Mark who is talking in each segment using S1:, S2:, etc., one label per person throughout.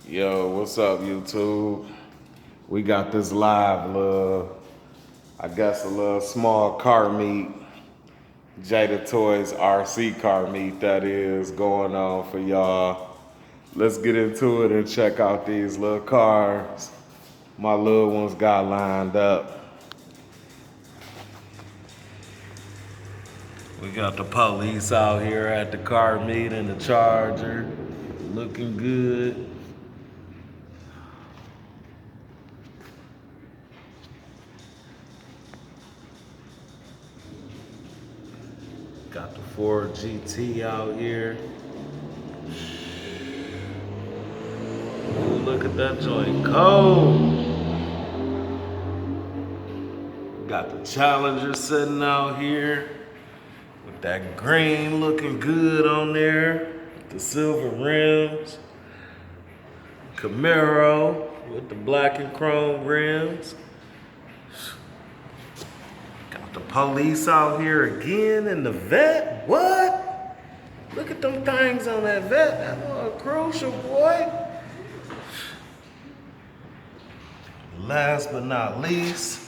S1: Yo, what's up, YouTube? We got this live I guess a little small car meet, Jada Toys RC car meet that is going on for y'all. Let's get into it and check out these little cars my little ones got lined up. We got the police out here at the car meet and the Charger, looking good. Got the Ford GT out here. Ooh, look at that joint cold. Got the Challenger sitting out here with that green looking good on there. The silver rims. Camaro with the black and chrome rims. Got the police out here again in the vet. What? Look at them things on that vet. That was crucial, boy. Last but not least,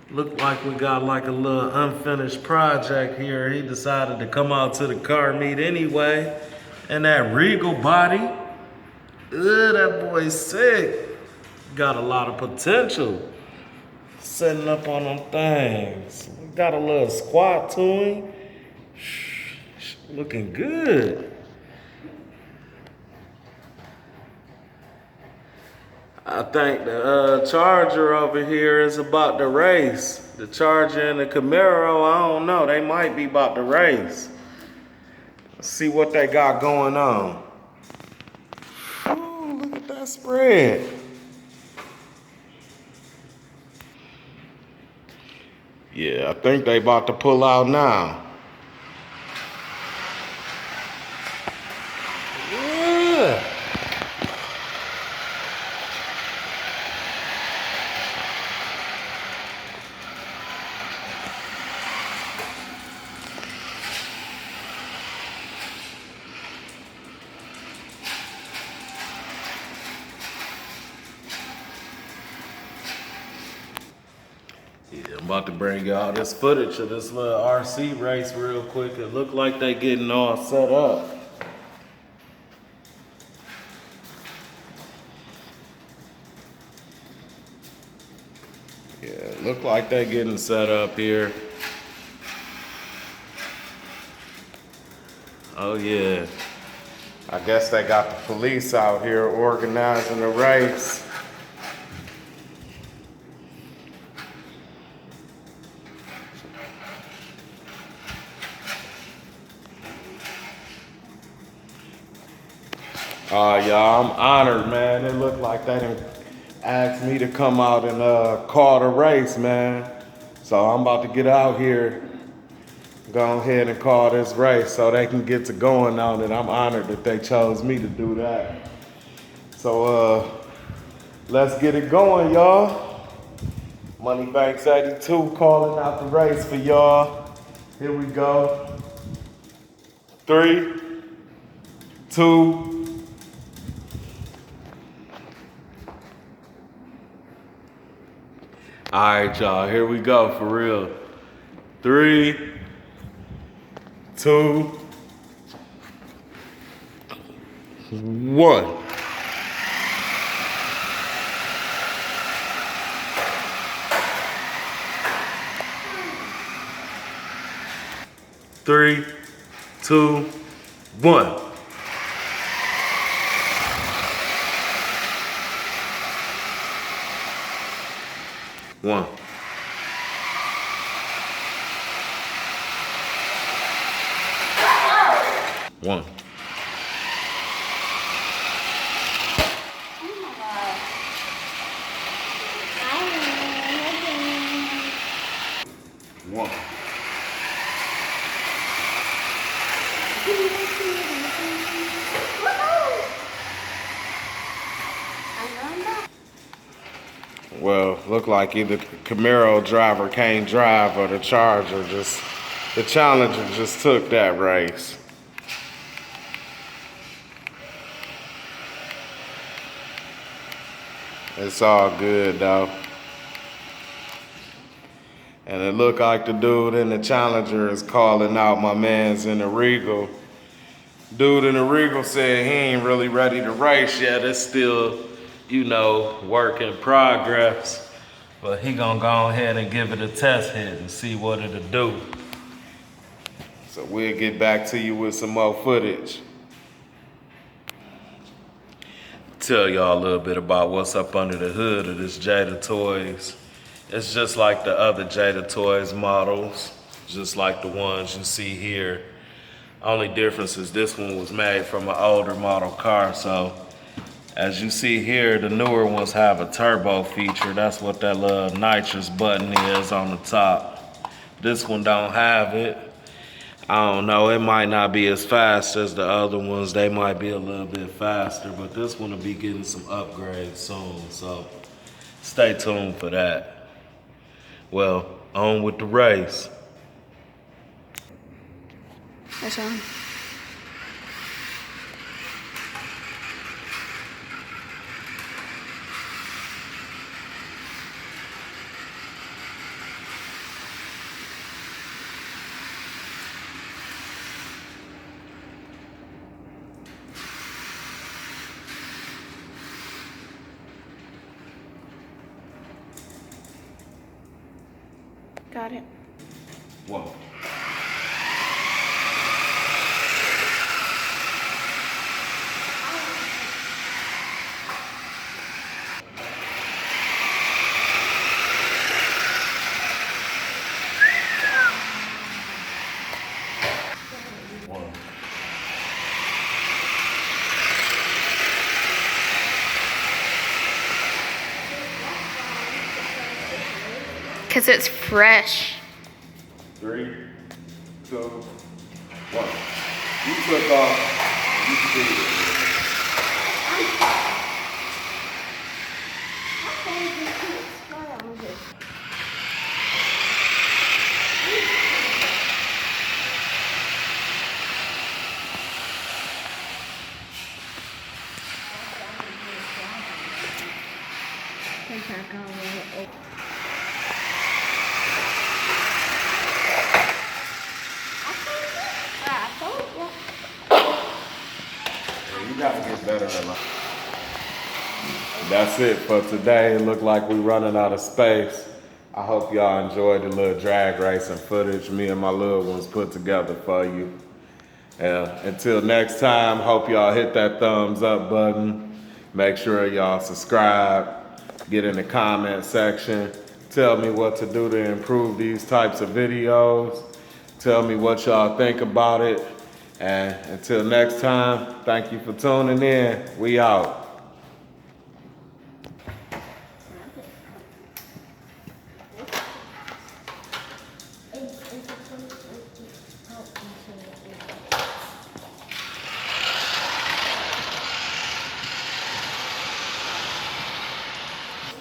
S1: look like we got like a little unfinished project here. He decided to come out to the car meet anyway. And that Regal body, that boy's sick. Got a lot of potential. Setting up on them things. Got a little squat to him. Looking good. I think the Charger over here is about to race. The Charger and the Camaro, I don't know. They might be about to race. Let's see what they got going on. Ooh, look at that spread. Yeah, I think they about to pull out now. Yeah. I'm about to bring y'all this footage of this little RC race real quick. It look like they getting all set up. Yeah, it look like they getting set up here. Oh yeah. I guess they got the police out here organizing the race. Y'all, I'm honored, man. It looked like they done asked me to come out and call the race, man. So I'm about to get out here, go ahead and call this race so they can get to going on it. I'm honored that they chose me to do that. So let's get it going, y'all. Moneybanks 82 calling out the race for y'all. Here we go. 3, 2, all right, y'all, here we go, for real. 3, 2, 1. Three, two, one. One. One. One. Well, look like either the Camaro driver can't drive or the Challenger just took that race. It's all good though. And it looked like the dude in the Challenger is calling out my mans in the Regal. Dude in the Regal said he ain't really ready to race yet. It's still, you know, work in progress. But he gonna go ahead and give it a test hit and see what it'll do. So we'll get back to you with some more footage. Tell y'all a little bit about what's up under the hood of this Jada Toys. It's just like the other Jada Toys models, just like the ones you see here. Only difference is this one was made from an older model car, so as you see here, the newer ones have a turbo feature. That's what that little nitrous button is on the top. This one don't have it. I don't know, it might not be as fast as the other ones. They might be a little bit faster, but this one will be getting some upgrades soon, so stay tuned for that. Well, on with the race.
S2: That's on. Got it.
S1: Whoa.
S2: Because it's fresh.
S1: 3, 2, 1. You took off. You see it. You gotta get better at life. That's it for today. It looked like we're running out of space. I hope y'all enjoyed the little drag racing footage me and my little ones put together for you. Until next time, hope y'all hit that thumbs up button. Make sure y'all subscribe. Get in the comment section. Tell me what to do to improve these types of videos. Tell me what y'all think about it. And until next time, thank you for tuning in. We out.